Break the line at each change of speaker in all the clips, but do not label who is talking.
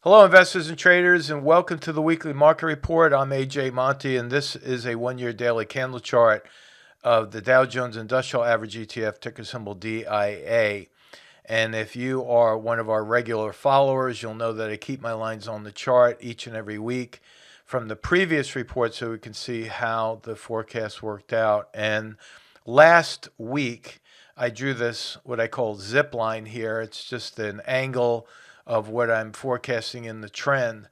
Hello, investors and traders, and welcome to the weekly market report. I'm AJ Monty, and this is a one-year daily candle chart of the Dow Jones Industrial Average ETF, ticker symbol DIA. And if you are one of our regular followers, you'll know that I keep my lines on the chart each and every week from the previous report so we can see how the forecast worked out. And last week, I drew this, what I call zip line here. It's just an angle of what I'm forecasting in the trend.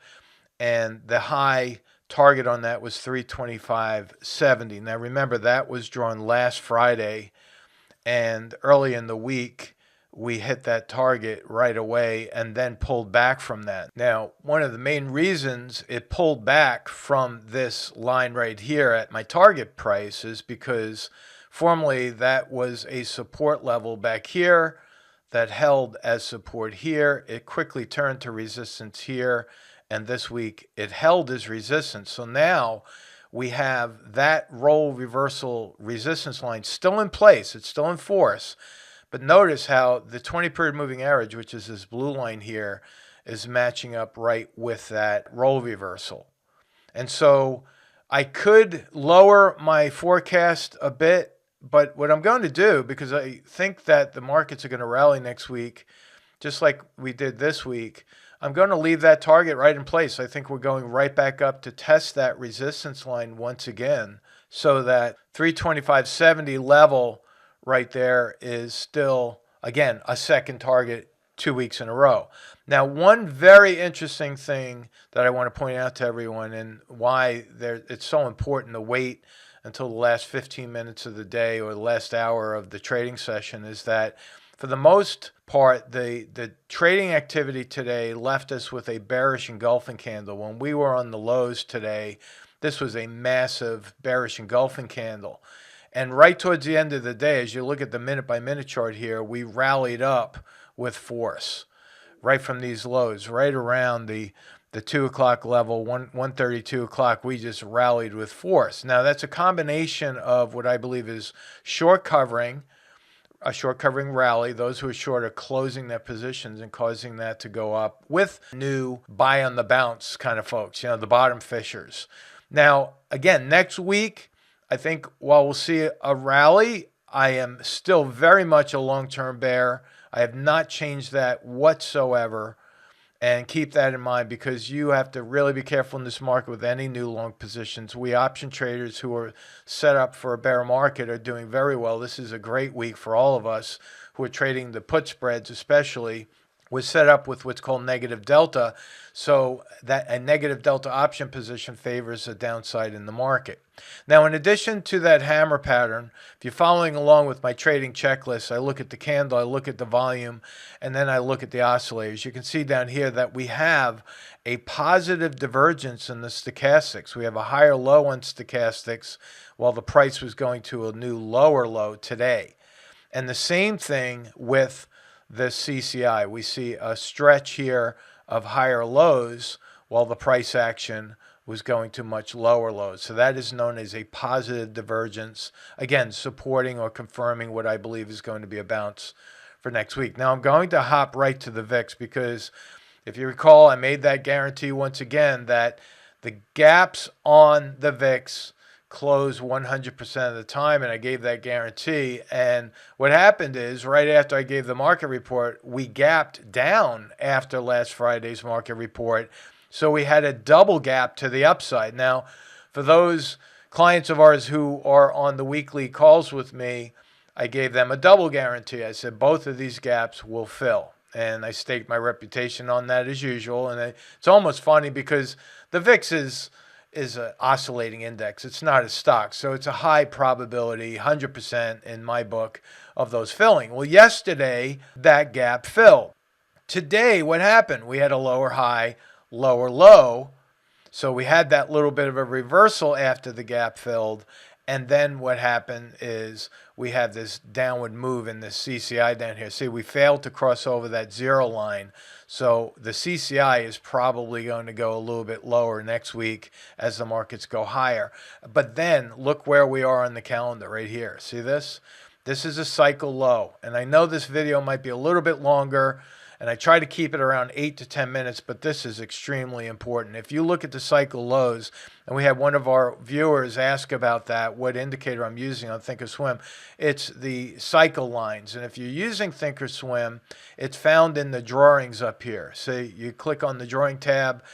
And the high target on that was 325.70. Now remember, that was drawn last Friday, and early in the week, we hit that target right away and then pulled back from that. Now, one of the main reasons it pulled back from this line right here at my target price is because formerly that was a support level back here that held as support here. It quickly turned to resistance here, and this week it held as resistance. So now we have that roll reversal resistance line still in place. It's still in force. But notice how the 20-period moving average, which is this blue line here, is matching up right with that roll reversal. And so I could lower my forecast a bit, but what I'm going to do, because I think that the markets are going to rally next week, just like we did this week, I'm going to leave that target right in place. I think we're going right back up to test that resistance line once again, so that 325.70 level right there is still, again, a second target 2 weeks in a row. Now, one very interesting thing that I want to point out to everyone, and why it's so important to wait until the last 15 minutes of the day or the last hour of the trading session, is that for the most part, the trading activity today left us with a bearish engulfing candle. When we were on the lows today, this was a massive bearish engulfing candle. And right towards the end of the day, as you look at the minute-by-minute chart here, we rallied up with force right from these lows, right around the 2 o'clock level, 1:32 o'clock, we just rallied with force. Now, that's a combination of what I believe is short covering, a short covering rally. Those who are short are closing their positions and causing that to go up, with new buy on the bounce kind of folks, the bottom fishers. Now, again, next week, I think while we'll see a rally, I am still very much a long-term bear. I have not changed that whatsoever. And keep that in mind, because you have to really be careful in this market with any new long positions. We option traders who are set up for a bear market are doing very well. This is a great week for all of us who are trading the put spreads, especially. Was set up with what's called negative delta, so that a negative delta option position favors a downside in the market. Now, in addition to that hammer pattern, if you're following along with my trading checklist, I look at the candle, I look at the volume, and then I look at the oscillators. You can see down here that we have a positive divergence in the stochastics. We have a higher low on stochastics while the price was going to a new lower low today. And the same thing with the CCI. We see a stretch here of higher lows while the price action was going to much lower lows. So that is known as a positive divergence, again, supporting or confirming what I believe is going to be a bounce for next week. Now, I'm going to hop right to the VIX, because if you recall, I made that guarantee once again that the gaps on the VIX close 100% of the time, and I gave that guarantee. And what happened is, right after I gave the market report, we gapped down after last Friday's market report, so we had a double gap to the upside. Now, for those clients of ours who are on the weekly calls with me, I gave them a double guarantee. I said both of these gaps will fill, and I staked my reputation on that as usual. And it's almost funny because the VIX is an oscillating index. It's not a stock. So it's a high probability, 100% in my book, of those filling. Well, yesterday, that gap filled. Today, what happened? We had a lower high, lower low. So we had that little bit of a reversal after the gap filled. And then what happened is we have this downward move in the CCI down here. See, we failed to cross over that zero line. So the CCI is probably going to go a little bit lower next week as the markets go higher. But then look where we are on the calendar right here. See this? This is a cycle low. And I know this video might be a little bit longer, And I try to keep it around 8 to 10 minutes, but this is extremely important. If you look at the cycle lows, and we had one of our viewers ask about that, what indicator I'm using on Thinkorswim, it's the cycle lines. And if you're using Thinkorswim, it's found in the drawings up here. So you click on the drawing tab,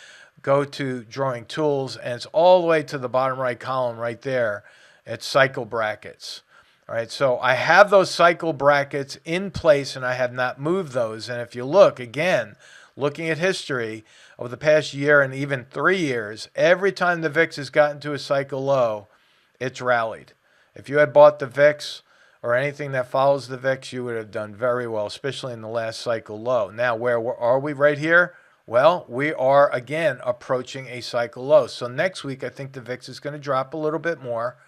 go to drawing tools, and it's all the way to the bottom right column right there. It's cycle brackets. All right, so I have those cycle brackets in place and I have not moved those. And if you look again, looking at history over the past year and even 3 years, every time the VIX has gotten to a cycle low, it's rallied. If you had bought the VIX or anything that follows the VIX, you would have done very well, especially in the last cycle low. Now, where are we right here? Well, we are again approaching a cycle low. So next week, I think the VIX is going to drop a little bit more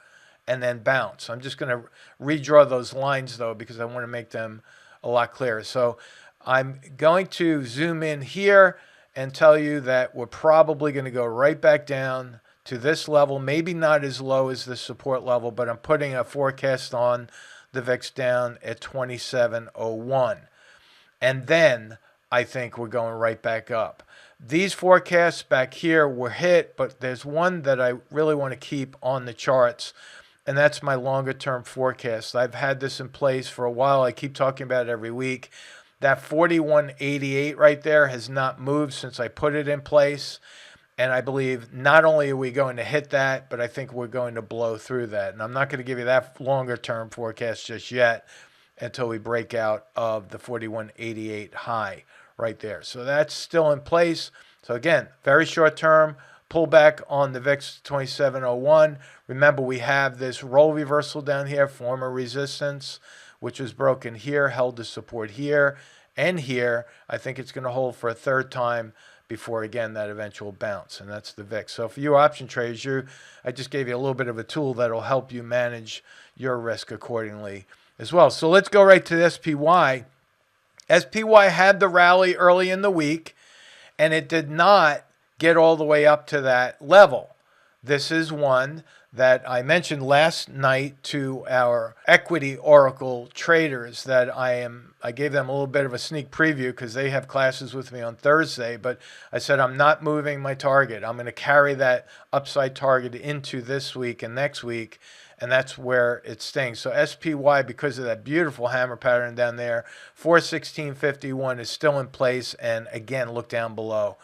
and then bounce. I'm just going to redraw those lines though, because I want to make them a lot clearer. So I'm going to zoom in here and tell you that we're probably going to go right back down to this level, maybe not as low as the support level, but I'm putting a forecast on the VIX down at 27.01. And then I think we're going right back up. These forecasts back here were hit, but there's one that I really want to keep on the charts, and that's my longer term forecast. I've had this in place for a while. I keep talking about it every week. That 41.88 right there has not moved since I put it in place. And I believe not only are we going to hit that, but I think we're going to blow through that. And I'm not going to give you that longer term forecast just yet until we break out of the 41.88 high right there. So that's still in place. So again, very short term. Pullback on the VIX 27.01. Remember, we have this roll reversal down here, former resistance, which was broken here, held to support here and here. I think it's going to hold for a third time before, again, that eventual bounce, and that's the VIX. So for you option traders, I just gave you a little bit of a tool that will help you manage your risk accordingly as well. So let's go right to the SPY. SPY had the rally early in the week, and it did not get all the way up to that level. This is one that I mentioned last night to our equity oracle traders that I gave them a little bit of a sneak preview because they have classes with me on Thursday, but I said I'm not moving my target. I'm going to carry that upside target into this week and next week, and that's where it's staying. So SPY, because of that beautiful hammer pattern down there, 416.51 is still in place, and again, look down below.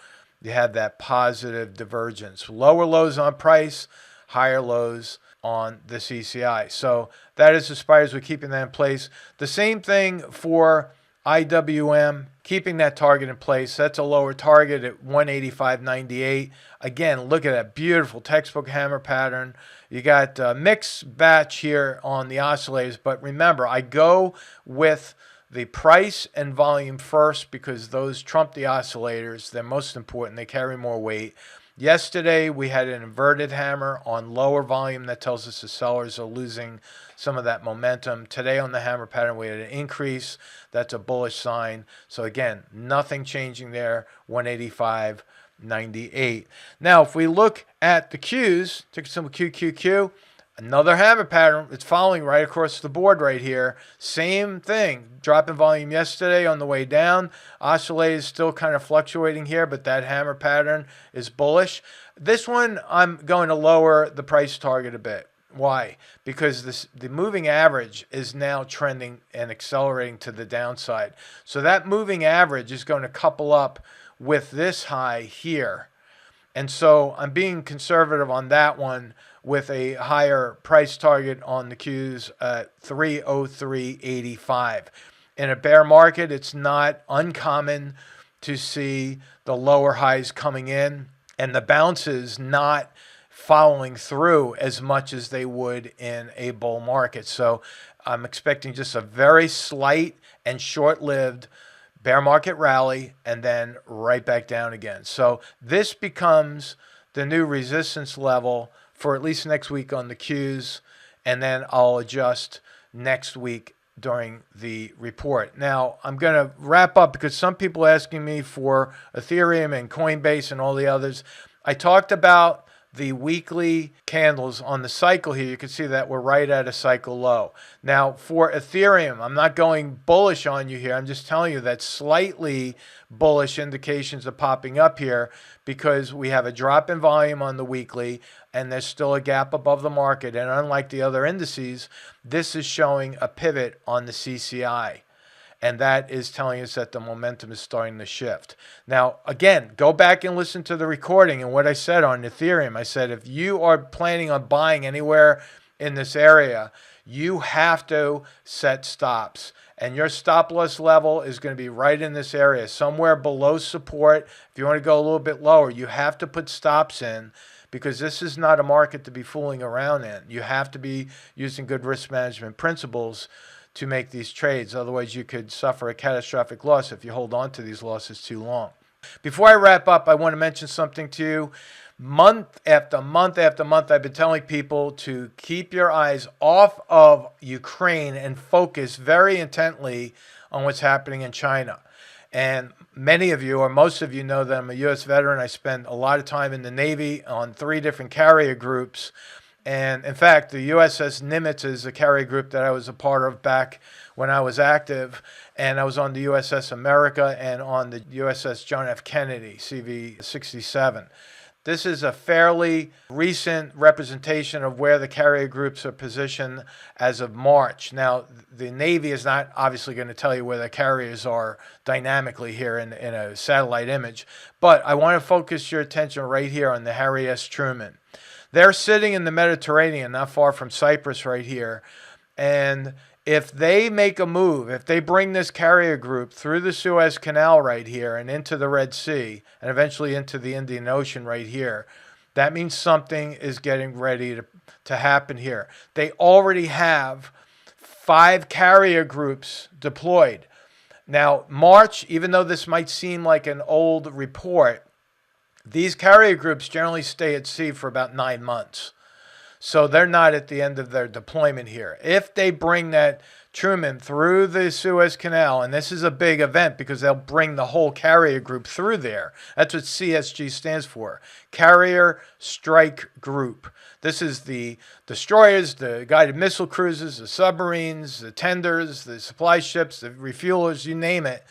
You have that positive divergence. Lower lows on price, higher lows on the CCI. So that is as far as we're keeping that in place. The same thing for IWM, keeping that target in place. That's a lower target at 185.98. Again, look at that beautiful textbook hammer pattern. You got a mixed batch here on the oscillators, but remember, I go with the price and volume first because those trump the oscillators. They're most important. They carry more weight. Yesterday, we had an inverted hammer on lower volume that tells us the sellers are losing some of that momentum. Today on the hammer pattern, we had an increase. That's a bullish sign. So again, nothing changing there, 185.98. Now, if we look at the Qs, ticker symbol QQQ, another hammer pattern. It's following right across the board right here. Same thing. Drop in volume yesterday on the way down. Oscillator is still kind of fluctuating here, but that hammer pattern is bullish. This one, I'm going to lower the price target a bit. Why? Because the moving average is now trending and accelerating to the downside. So that moving average is going to couple up with this high here. And so I'm being conservative on that one with a higher price target on the Qs at 303.85. In a bear market, it's not uncommon to see the lower highs coming in and the bounces not following through as much as they would in a bull market. So I'm expecting just a very slight and short-lived bear market rally and then right back down again. So this becomes the new resistance level for at least next week on the Qs, and then I'll adjust next week during the report. Now, I'm going to wrap up because some people are asking me for Ethereum and Coinbase and all the others. I talked about the weekly candles on the cycle here, you can see that we're right at a cycle low. Now, for Ethereum, I'm not going bullish on you here. I'm just telling you that slightly bullish indications are popping up here because we have a drop in volume on the weekly and there's still a gap above the market. And unlike the other indices, this is showing a pivot on the CCI. And that is telling us that the momentum is starting to shift. Now, again, go back and listen to the recording and what I said on Ethereum. I said, if you are planning on buying anywhere in this area, you have to set stops. And your stop loss level is going to be right in this area, somewhere below support. If you want to go a little bit lower, you have to put stops in because this is not a market to be fooling around in. You have to be using good risk management principles to make these trades. Otherwise, you could suffer a catastrophic loss if you hold on to these losses too long. Before I wrap up, I want to mention something to you. Month after month after month, I've been telling people to keep your eyes off of Ukraine and focus very intently on what's happening in China. And many of you, or most of you, know that I'm a U.S. veteran. I spent a lot of time in the Navy on 3 different carrier groups. And in fact, the USS Nimitz is a carrier group that I was a part of back when I was active. And I was on the USS America and on the USS John F. Kennedy, CV-67. This is a fairly recent representation of where the carrier groups are positioned as of March. Now, the Navy is not obviously going to tell you where the carriers are dynamically here in a satellite image. But I want to focus your attention right here on the Harry S. Truman. They're sitting in the Mediterranean, not far from Cyprus right here. And if they make a move, if they bring this carrier group through the Suez Canal right here and into the Red Sea and eventually into the Indian Ocean right here, that means something is getting ready to happen here. They already have 5 carrier groups deployed. Now, March, even though this might seem like an old report, these carrier groups generally stay at sea for about 9 months. So they're not at the end of their deployment here. If they bring that Truman through the Suez Canal, and this is a big event because they'll bring the whole carrier group through there. That's what CSG stands for, Carrier Strike Group. This is the destroyers, the guided missile cruisers, the submarines, the tenders, the supply ships, the refuelers, you name it.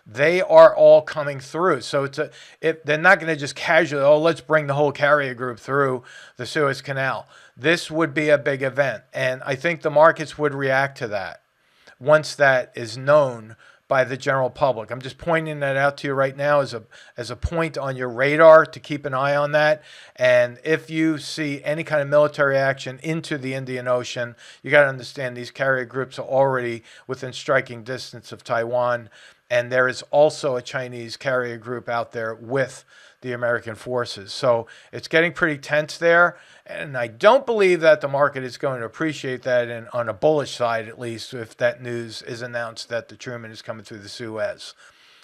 They are all coming through. So they're not going to just casually, let's bring the whole carrier group through the Suez Canal. This would be a big event. And I think the markets would react to that once that is known by the general public. I'm just pointing that out to you right now as a point on your radar to keep an eye on that. And if you see any kind of military action into the Indian Ocean, you got to understand these carrier groups are already within striking distance of Taiwan. And there is also a Chinese carrier group out there with the American forces. So it's getting pretty tense there. And I don't believe that the market is going to appreciate that, and on a bullish side at least, if that news is announced that the Truman is coming through the Suez.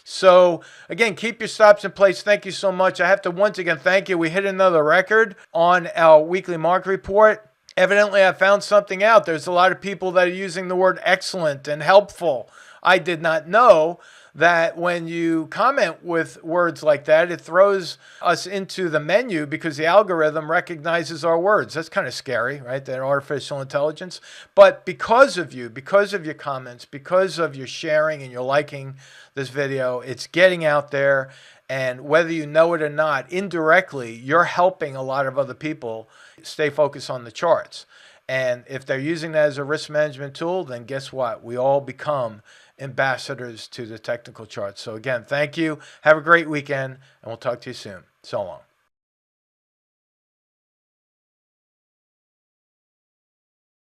So again, keep your stops in place. Thank you so much. I have to once again thank you. We hit another record on our weekly market report. Evidently, I found something out. There's a lot of people that are using the word excellent and helpful. I did not know that when you comment with words like that, it throws us into the menu because the algorithm recognizes our words. That's kind of scary, right? That artificial intelligence. But because of you, because of your comments, because of your sharing and your liking this video, it's getting out there. And whether you know it or not, indirectly, you're helping a lot of other people stay focused on the charts. And if they're using that as a risk management tool, then guess what? We all become ambassadors to the technical charts. So again, thank you. Have a great weekend, and we'll talk to you soon. So long.